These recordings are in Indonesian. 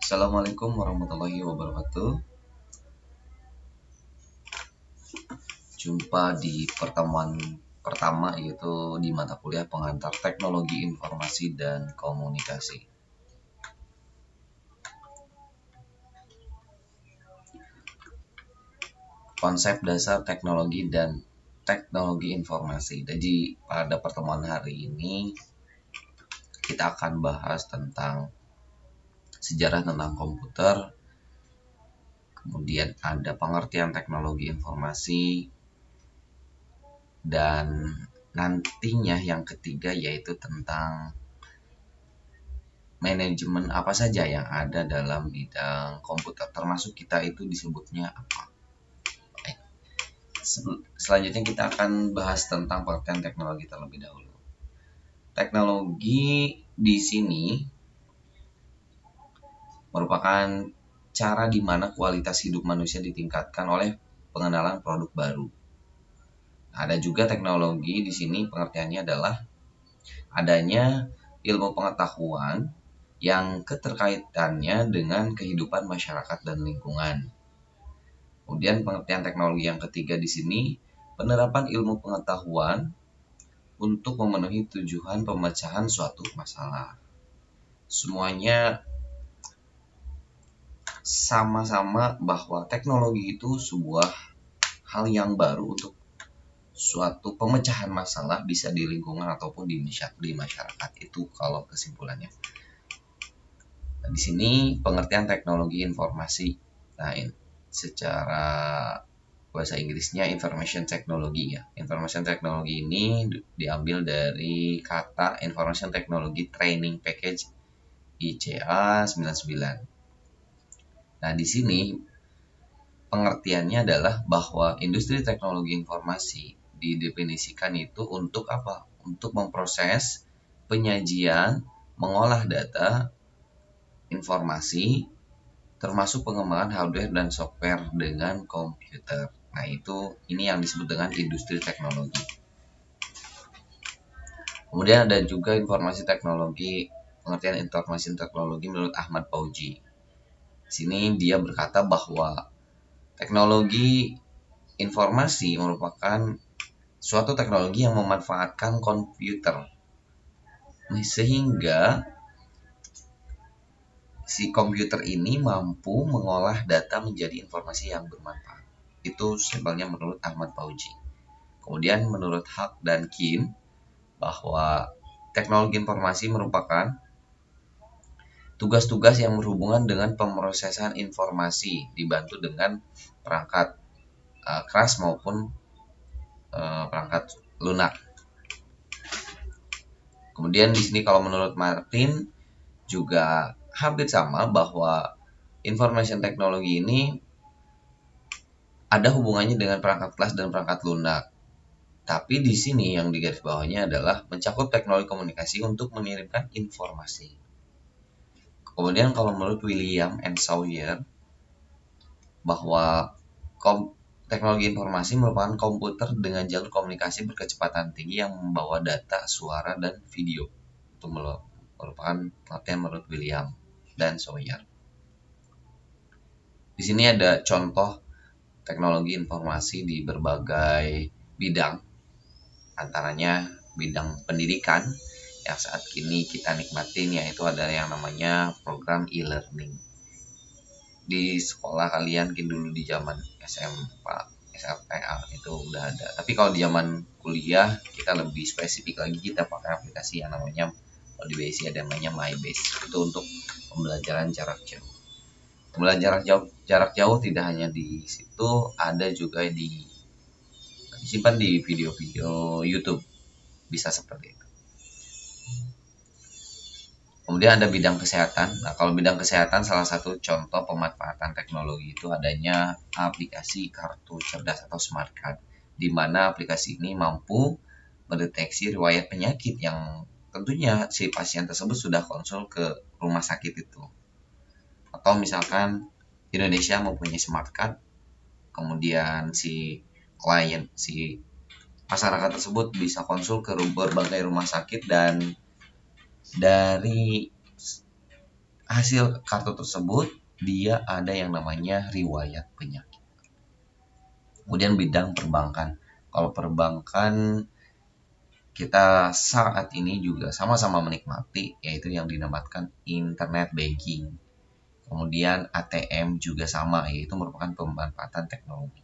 Assalamualaikum warahmatullahi wabarakatuh. Jumpa di pertemuan pertama yaitu di mata kuliah pengantar teknologi informasi dan komunikasi. Konsep dasar teknologi dan teknologi informasi. Jadi pada pertemuan hari ini kita akan bahas tentang sejarah tentang komputer, kemudian ada pengertian teknologi informasi, dan nantinya yang ketiga yaitu tentang manajemen apa saja yang ada dalam bidang komputer, termasuk kita itu disebutnya apa. Selanjutnya kita akan bahas tentang pengertian teknologi terlebih dahulu. Teknologi di sini merupakan cara di mana kualitas hidup manusia ditingkatkan oleh pengenalan produk baru. Ada juga teknologi di sini pengertiannya adalah adanya ilmu pengetahuan yang keterkaitannya dengan kehidupan masyarakat dan lingkungan. Kemudian pengertian teknologi yang ketiga di sini penerapan ilmu pengetahuan untuk memenuhi tujuan pemecahan suatu masalah. Semuanya sama-sama bahwa teknologi itu sebuah hal yang baru untuk suatu pemecahan masalah, bisa di lingkungan ataupun di masyarakat. Itu kalau kesimpulannya. Nah, di sini pengertian teknologi informasi. Nah, secara bahasa Inggrisnya information technology ya. Information technology ini diambil dari kata Information Technology Training Package ICA 99. Nah, di sini pengertiannya adalah bahwa industri teknologi informasi didefinisikan itu untuk apa? Untuk memproses, penyajian, mengolah data, informasi, termasuk pengembangan hardware dan software dengan komputer. Nah, ini yang disebut dengan industri teknologi. Kemudian ada juga informasi teknologi, pengertian informasi teknologi menurut Ahmad Fauzi. Sini dia berkata bahwa teknologi informasi merupakan suatu teknologi yang memanfaatkan komputer sehingga si komputer ini mampu mengolah data menjadi informasi yang bermanfaat. Itu simpelnya menurut Ahmad Fauzi. Kemudian menurut Haq dan Kim bahwa teknologi informasi merupakan tugas-tugas yang berhubungan dengan pemrosesan informasi dibantu dengan perangkat keras maupun perangkat lunak. Kemudian di sini kalau menurut Martin juga hampir sama bahwa information technology ini ada hubungannya dengan perangkat keras dan perangkat lunak. Tapi di sini yang digarisbawahinya adalah mencakup teknologi komunikasi untuk mengirimkan informasi. Kemudian kalau menurut William and Sawyer bahwa teknologi informasi merupakan komputer dengan jalur komunikasi berkecepatan tinggi yang membawa data, suara, dan video. Itu merupakan pengertian menurut William dan Sawyer. Di sini ada contoh teknologi informasi di berbagai bidang, antaranya bidang pendidikan yang saat ini kita nikmatin, yaitu ada yang namanya program e-learning. Di sekolah kalian mungkin dulu di zaman SMPA itu udah ada. Tapi kalau di zaman kuliah kita lebih spesifik lagi, kita pakai aplikasi yang namanya di BSI ada yang namanya MyBase. Itu untuk pembelajaran jarak jauh. Pembelajaran jarak jauh tidak hanya di situ, ada juga disimpan di video-video YouTube. Bisa seperti itu. Kemudian ada bidang kesehatan. Nah, kalau bidang kesehatan salah satu contoh pemanfaatan teknologi itu adanya aplikasi kartu cerdas atau smart card, di mana aplikasi ini mampu mendeteksi riwayat penyakit yang tentunya si pasien tersebut sudah konsul ke rumah sakit itu. Atau misalkan Indonesia mempunyai smart card, kemudian si klien, si masyarakat tersebut bisa konsul ke berbagai rumah sakit dan dari hasil kartu tersebut dia ada yang namanya riwayat penyakit. Kemudian bidang perbankan. Kalau perbankan kita saat ini juga sama-sama menikmati, yaitu yang dinamakan internet banking. Kemudian ATM juga sama, yaitu merupakan pemanfaatan teknologi.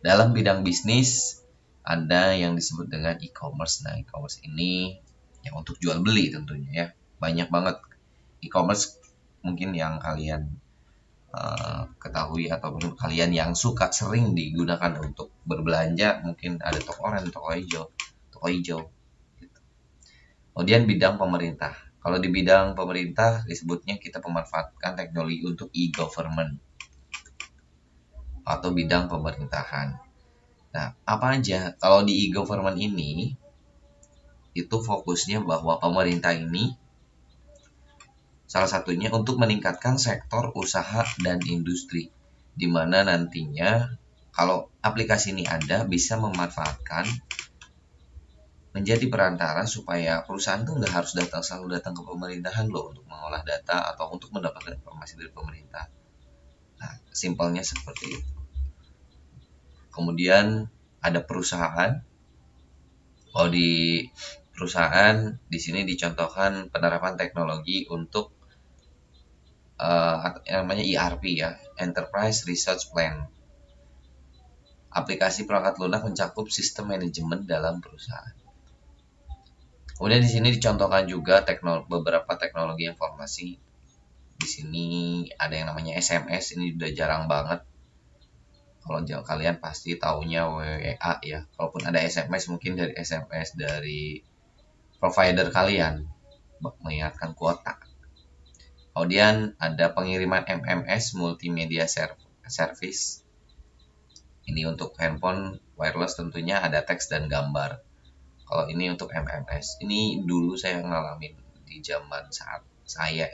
Dalam bidang bisnis ada yang disebut dengan e-commerce. Nah, e-commerce ini yang untuk jual beli tentunya ya. Banyak banget e-commerce mungkin yang kalian ketahui ataupun kalian yang suka sering digunakan untuk berbelanja, mungkin ada toko online, toko hijau. Gitu. Kemudian bidang pemerintah. Kalau di bidang pemerintah disebutnya kita memanfaatkan teknologi untuk e-government atau bidang pemerintahan. Nah, apa aja kalau di e-government ini itu fokusnya bahwa pemerintah ini salah satunya untuk meningkatkan sektor usaha dan industri, di mana nantinya kalau aplikasi ini ada bisa memanfaatkan menjadi perantara supaya perusahaan tuh nggak harus selalu datang ke pemerintahan loh untuk mengolah data atau untuk mendapatkan informasi dari pemerintah. Nah, simpelnya seperti itu. Kemudian ada perusahaan. Kalau di perusahaan di sini dicontohkan penerapan teknologi untuk yang namanya ERP ya, Enterprise Resource Plan. Aplikasi perangkat lunak mencakup sistem manajemen dalam perusahaan. Kemudian di sini dicontohkan juga beberapa teknologi informasi. Di sini ada yang namanya SMS, ini udah jarang banget. Kalau kalian pasti taunya WA ya. Kalaupun ada SMS mungkin dari SMS dari provider kalian mengingatkan kuota. Kemudian ada pengiriman MMS, multimedia service. Ini untuk handphone wireless tentunya ada teks dan gambar. Kalau ini untuk MMS, ini dulu saya ngalamin di zaman saat saya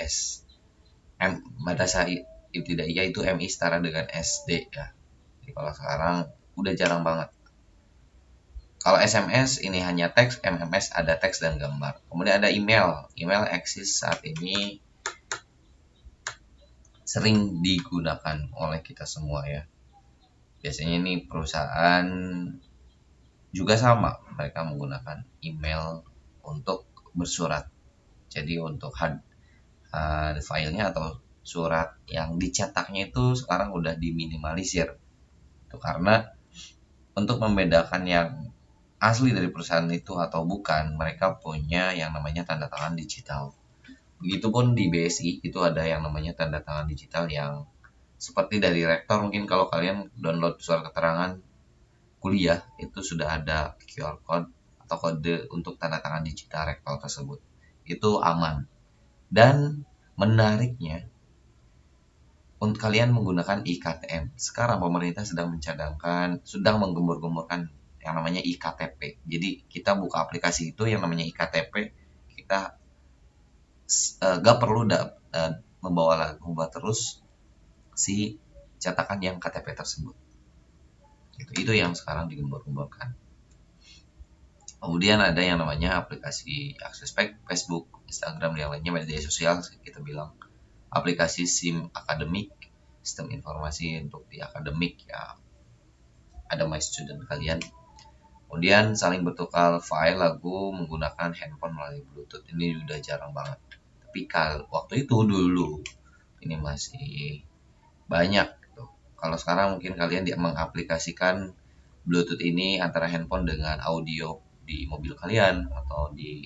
pada saat ibtidaiyah itu MI setara dengan SD ya. Jadi kalau sekarang udah jarang banget. Kalau SMS ini hanya teks, MMS ada teks dan gambar. Kemudian ada email. Email eksis saat ini sering digunakan oleh kita semua ya. Biasanya ini perusahaan juga sama, mereka menggunakan email untuk bersurat. Jadi untuk filenya atau surat yang dicetaknya itu sekarang udah diminimalisir. Itu karena untuk membedakan yang asli dari perusahaan itu atau bukan, mereka punya yang namanya tanda tangan digital. Begitupun di BSI itu ada yang namanya tanda tangan digital yang seperti dari rektor, mungkin kalau kalian download surat keterangan kuliah itu sudah ada QR code atau kode untuk tanda tangan digital rektor tersebut. Itu aman. Dan menariknya untuk kalian menggunakan IKTM. Sekarang pemerintah sedang menggembur-gemburkan yang namanya IKTP. Jadi kita buka aplikasi itu yang namanya IKTP, kita gak perlu membawa terus si cetakan yang KTP tersebut. Itu yang sekarang digembur-gemburkan. Kemudian ada yang namanya aplikasi akses Facebook, Instagram, dan lainnya media sosial kita bilang. Aplikasi SIM akademik, sistem informasi untuk di akademik ya. Ada My Student kalian. Kemudian saling bertukar file lagu menggunakan handphone melalui Bluetooth. Ini udah jarang banget. Tapi waktu itu dulu ini masih banyak gitu. Kalau sekarang mungkin kalian mengaplikasikan Bluetooth ini antara handphone dengan audio di mobil kalian atau di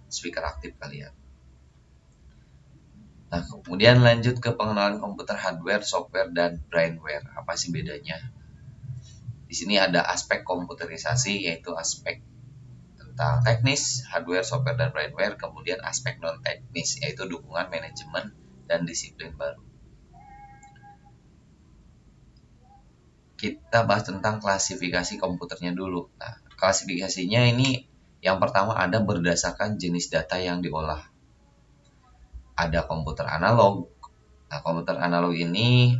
speaker aktif kalian. Nah, kemudian lanjut ke pengenalan komputer hardware, software, dan brainware. Apa sih bedanya? Di sini ada aspek komputerisasi, yaitu aspek tentang teknis, hardware, software, dan brainware. Kemudian aspek non-teknis, yaitu dukungan manajemen dan disiplin baru. Kita bahas tentang klasifikasi komputernya dulu. Nah, klasifikasinya ini yang pertama ada berdasarkan jenis data yang diolah. Ada komputer analog. Nah, komputer analog ini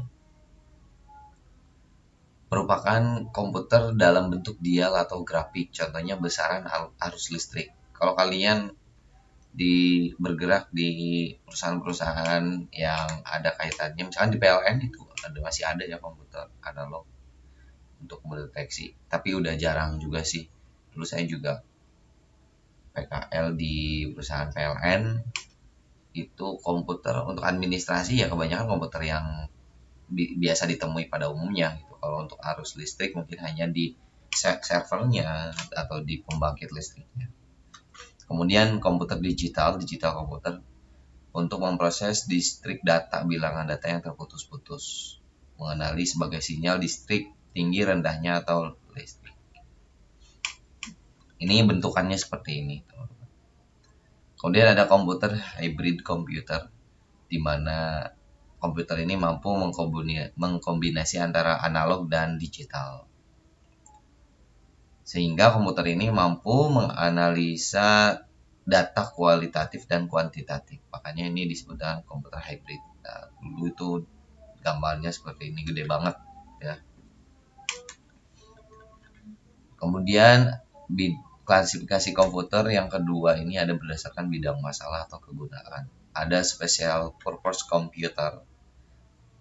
merupakan komputer dalam bentuk dial atau grafik. Contohnya besaran arus listrik. Kalau kalian bergerak di perusahaan-perusahaan yang ada kaitannya, misalkan di PLN itu masih ada ya komputer analog untuk mendeteksi, tapi udah jarang juga sih. Dulu saya juga PKL di perusahaan PLN, itu komputer untuk administrasi ya kebanyakan komputer yang biasa ditemui pada umumnya gitu. Kalau untuk arus listrik mungkin hanya di servernya atau di pembangkit listriknya. Kemudian komputer digital komputer untuk memproses distrik data, bilangan data yang terputus-putus, mengenali sebagai sinyal distrik tinggi rendahnya atau listrik. Ini bentukannya seperti ini. Kemudian ada komputer hybrid komputer, di mana komputer ini mampu mengkombinasi antara analog dan digital. Sehingga komputer ini mampu menganalisa data kualitatif dan kuantitatif. Makanya ini disebut dengan komputer hybrid. Nah, dulu itu gambarnya seperti ini, gede banget ya. Kemudian klasifikasi komputer yang kedua ini ada berdasarkan bidang masalah atau kegunaan. Ada special purpose computer.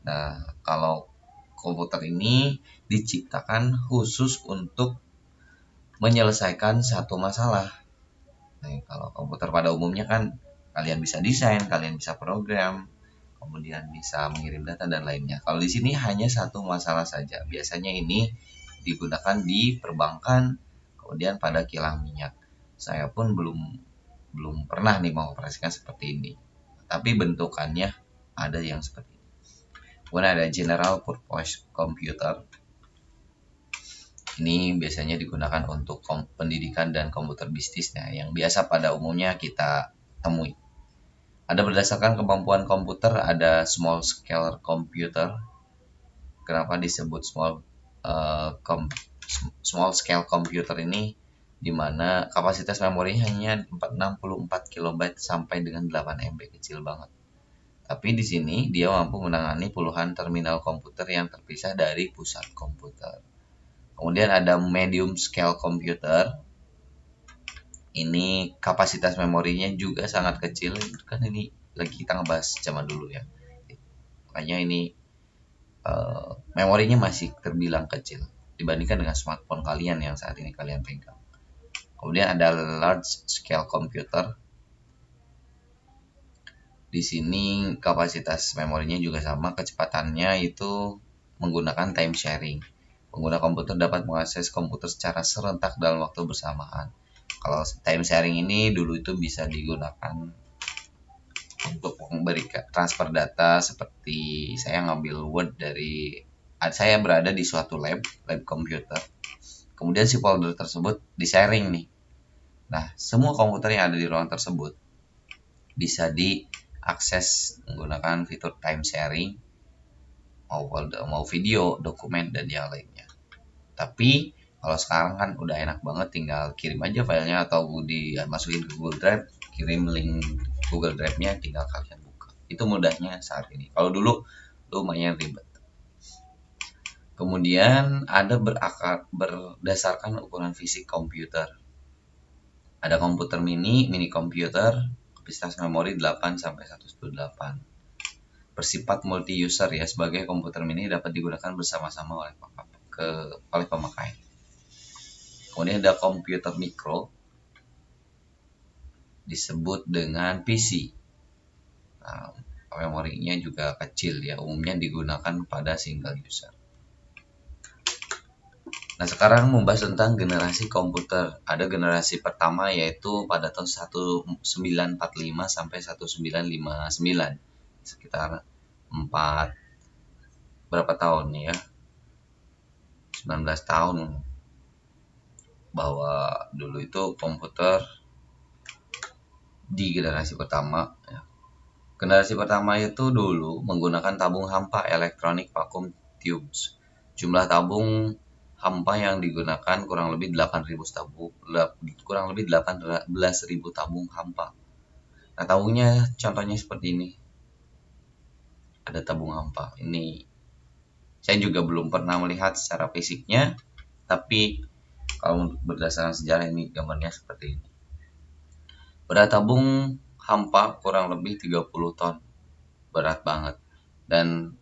Nah, kalau komputer ini diciptakan khusus untuk menyelesaikan satu masalah. Nah, kalau komputer pada umumnya kan kalian bisa desain, kalian bisa program, kemudian bisa mengirim data dan lainnya. Kalau di sini hanya satu masalah saja. Biasanya ini digunakan di perbankan, kemudian pada kilang minyak. Saya pun belum pernah nih mengoperasikan seperti ini. Tapi bentukannya ada yang seperti ini. Kemudian ada general purpose computer. Ini biasanya digunakan untuk pendidikan dan komputer bisnis yang biasa pada umumnya kita temui. Ada berdasarkan kemampuan komputer, ada small scale computer. Kenapa disebut small scale computer ini? Di mana kapasitas memorinya hanya 64 KB sampai dengan 8 MB, kecil banget. Tapi di sini dia mampu menangani puluhan terminal komputer yang terpisah dari pusat komputer. Kemudian ada medium scale computer. Ini kapasitas memorinya juga sangat kecil. Kan ini lagi kita ngebahas zaman dulu ya. Makanya ini memorinya masih terbilang kecil dibandingkan dengan smartphone kalian yang saat ini kalian pegang. Kemudian ada large scale computer. Di sini kapasitas memorinya juga sama, kecepatannya itu menggunakan time sharing. Pengguna komputer dapat mengakses komputer secara serentak dalam waktu bersamaan. Kalau time sharing ini dulu itu bisa digunakan untuk memberikan transfer data, seperti saya ngambil Word saya berada di suatu lab komputer. Kemudian si folder tersebut di-sharing nih. Nah, semua komputer yang ada di ruang tersebut bisa diakses menggunakan fitur time sharing, mau video, dokumen, dan yang lainnya. Tapi kalau sekarang kan udah enak banget, tinggal kirim aja filenya atau dimasukin ke Google Drive, kirim link Google Drive-nya, tinggal kalian buka. Itu mudahnya saat ini. Kalau dulu lumayan ribet. Kemudian ada berdasarkan ukuran fisik komputer. Ada komputer mini komputer, kapasitas memori 8 sampai 128. Bersifat multi user ya, sebagai komputer mini dapat digunakan bersama-sama oleh pemakai. Kemudian ada komputer mikro, disebut dengan PC. Nah, memorinya juga kecil ya, umumnya digunakan pada single user. Nah, sekarang membahas tentang generasi komputer. Ada generasi pertama yaitu pada tahun 1945 sampai 1959. Sekitar 4 berapa tahun ya? 19 tahun. Bahwa dulu itu komputer di generasi pertama ya. Generasi pertama itu dulu menggunakan tabung hampa elektronik vacuum tubes. Jumlah tabung hampa yang digunakan kurang lebih 18.000 tabung hampa. Nah, tabungnya contohnya seperti ini. Ada tabung hampa. Ini saya juga belum pernah melihat secara fisiknya, tapi kalau berdasarkan sejarah ini gambarnya seperti ini. Pada tabung hampa kurang lebih 30 ton, berat banget. Dan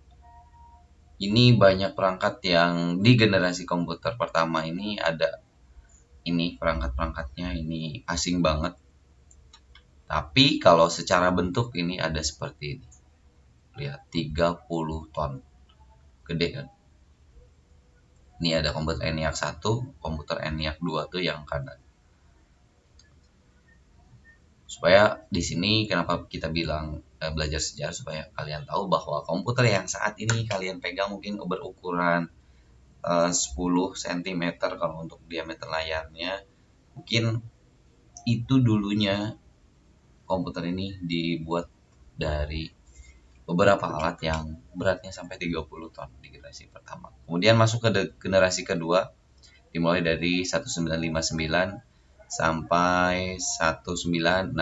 ini banyak perangkat yang di generasi komputer pertama ini ada, ini perangkat-perangkatnya ini asing banget. Tapi kalau secara bentuk ini ada seperti ini. Lihat, 30 ton. Gede kan? Ini ada komputer ENIAC 1, komputer ENIAC 2 tuh yang kanan. Supaya di sini kenapa kita bilang belajar sejarah, supaya kalian tahu bahwa komputer yang saat ini kalian pegang mungkin berukuran 10 cm kalau untuk diameter layarnya. Mungkin itu dulunya komputer ini dibuat dari beberapa alat yang beratnya sampai 30 ton di generasi pertama. Kemudian masuk ke generasi kedua, dimulai dari 1959 sampai 1965,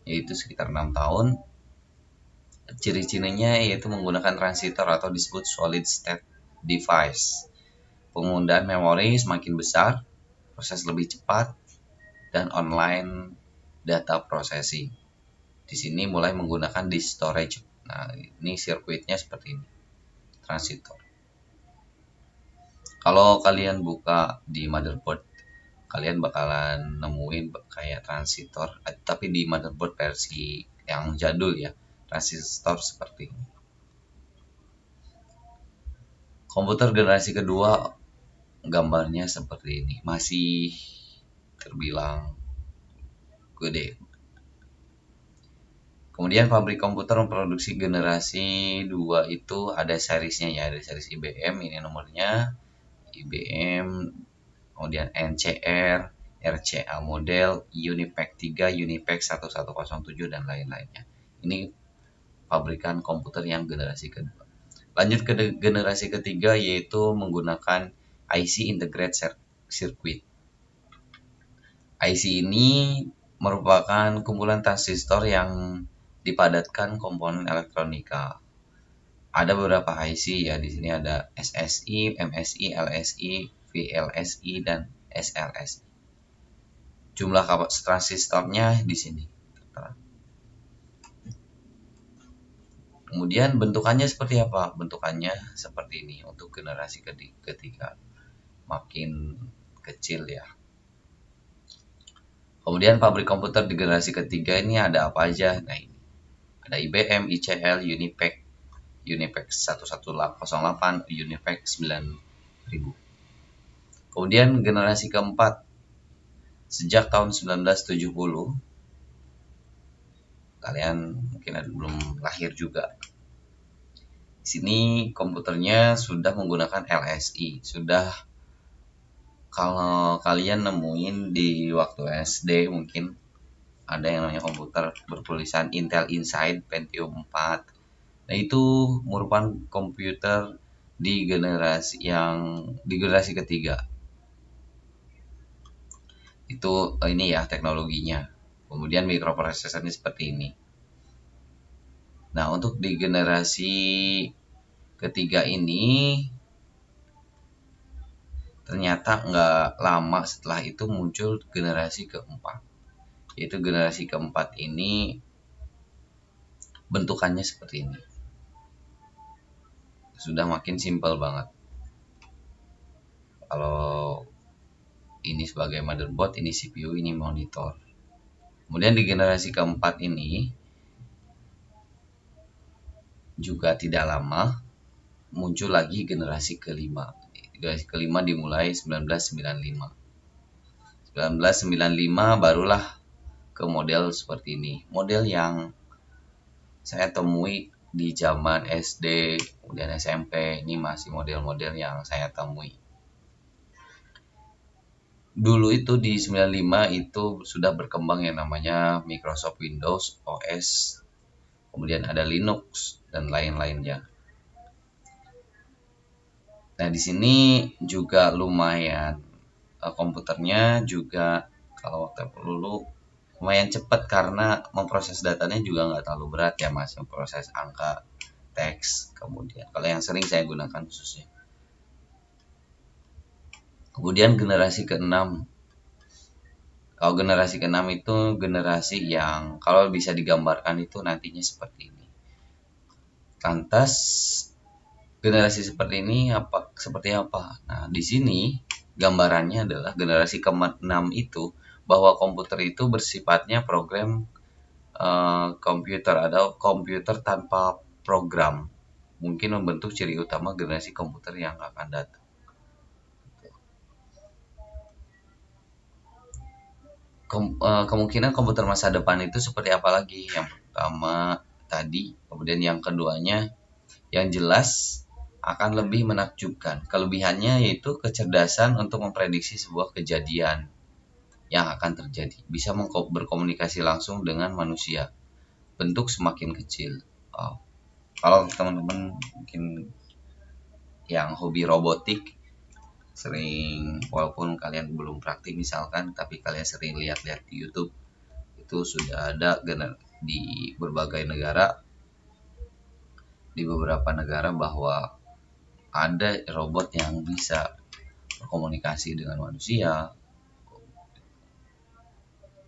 yaitu sekitar 6 tahun. Ciri-cirinya yaitu menggunakan transistor atau disebut solid state device. Penggunaan memori semakin besar, proses lebih cepat, dan online data processing. Di sini mulai menggunakan disk storage. Nah, ini sirkuitnya seperti ini, transistor. Kalau kalian buka di motherboard, kalian bakalan nemuin kayak transistor, tapi di motherboard versi yang jadul ya, transistor seperti ini. Komputer generasi kedua gambarnya seperti ini, masih terbilang gede. Kemudian pabrik komputer memproduksi generasi 2 itu ada seriesnya ya, ada series IBM, ini nomornya IBM, kemudian NCR, RCA model, Unipac 3, Unipac 1107 dan lain-lainnya. Ini pabrikan komputer yang generasi kedua. Lanjut ke generasi ketiga yaitu menggunakan IC Integrated Circuit. IC ini merupakan kumpulan transistor yang dipadatkan komponen elektronika. Ada beberapa IC ya, di sini ada SSI, MSI, LSI, VLSI dan SLSI. Jumlah transistornya di sini. Kemudian bentukannya seperti apa? Bentukannya seperti ini untuk generasi ketiga. Makin kecil ya. Kemudian pabrik komputer di generasi ketiga ini ada apa aja? Nah, ini ada IBM, ICL, Unipac, Unipac 1108, Unipac 9000. Kemudian generasi keempat, sejak tahun 1970, kalian mungkin belum lahir juga. Di sini komputernya sudah menggunakan LSI. Sudah, kalau kalian nemuin di waktu SD mungkin ada yang namanya komputer bertulisan Intel Inside Pentium 4. Nah, itu merupakan komputer di generasi ketiga. Itu ini ya teknologinya. Kemudian mikroprosesornya seperti ini. Nah, untuk di generasi ketiga ini ternyata nggak lama setelah itu muncul generasi keempat. Yaitu generasi keempat ini bentukannya seperti ini. Sudah makin simpel banget. Kalau ini sebagai motherboard, ini CPU, ini monitor. Kemudian di generasi keempat ini juga tidak lama muncul lagi generasi kelima. Generasi kelima dimulai 1995. 1995 barulah ke model seperti ini. Model yang saya temui di zaman SD, kemudian SMP, ini masih model-model yang saya temui. Dulu itu di 95 itu sudah berkembang yang namanya Microsoft Windows OS, kemudian ada Linux dan lain-lainnya. Nah, di sini juga lumayan komputernya juga kalau waktu dulu lumayan cepat karena memproses datanya juga nggak terlalu berat ya mas, memproses angka, teks, kemudian kalau yang sering saya gunakan khususnya. Kemudian generasi ke-6 Kalau generasi keenam itu generasi yang kalau bisa digambarkan itu nantinya seperti ini. Lantas generasi seperti ini seperti apa? Nah, di sini gambarannya adalah generasi ke-6 itu bahwa komputer itu bersifatnya program komputer atau komputer tanpa program. Mungkin membentuk ciri utama generasi komputer yang akan datang. Kemungkinan komputer masa depan itu seperti apa lagi? Yang pertama tadi, kemudian yang keduanya yang jelas akan lebih menakjubkan. Kelebihannya yaitu kecerdasan untuk memprediksi sebuah kejadian yang akan terjadi. Bisa berkomunikasi langsung dengan manusia. Bentuk semakin kecil. Wow. Kalau teman-teman mungkin yang hobi robotik, sering walaupun kalian belum praktik misalkan, tapi kalian sering lihat-lihat di YouTube, itu sudah ada di berbagai negara, di beberapa negara bahwa ada robot yang bisa berkomunikasi dengan manusia.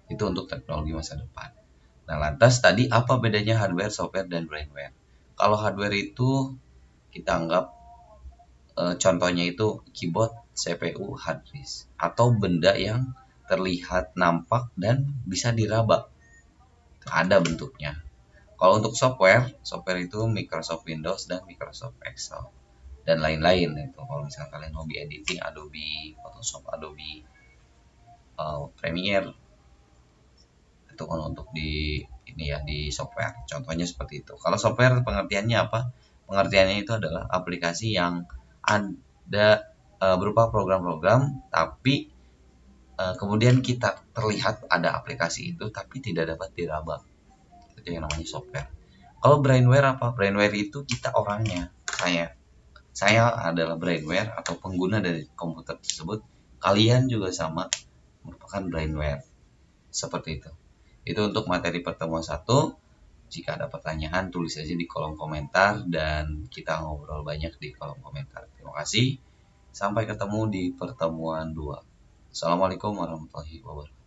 Itu untuk teknologi masa depan. Nah, lantas tadi apa bedanya hardware, software, dan brainware? Kalau hardware itu kita anggap contohnya itu keyboard, CPU, hard disk, atau benda yang terlihat, nampak, dan bisa diraba. Ada bentuknya. Kalau untuk software, software itu Microsoft Windows dan Microsoft Excel dan lain-lain itu. Kalau misalnya kalian hobi editing, Adobe Photoshop, Adobe Premiere, itu kan untuk di ini ya, di software. Contohnya seperti itu. Kalau software pengertiannya apa? Pengertiannya itu adalah aplikasi yang ada berupa program-program, tapi kemudian kita terlihat ada aplikasi itu tapi tidak dapat diraba. Itu yang namanya software. Kalau brainware apa? Brainware itu kita orangnya. Saya adalah brainware atau pengguna dari komputer tersebut. Kalian juga sama, merupakan brainware. Seperti itu. Itu untuk materi pertemuan 1. Jika ada pertanyaan, tulis saja di kolom komentar dan kita ngobrol banyak di kolom komentar. Terima kasih. Sampai ketemu di pertemuan 2. Assalamualaikum warahmatullahi wabarakatuh.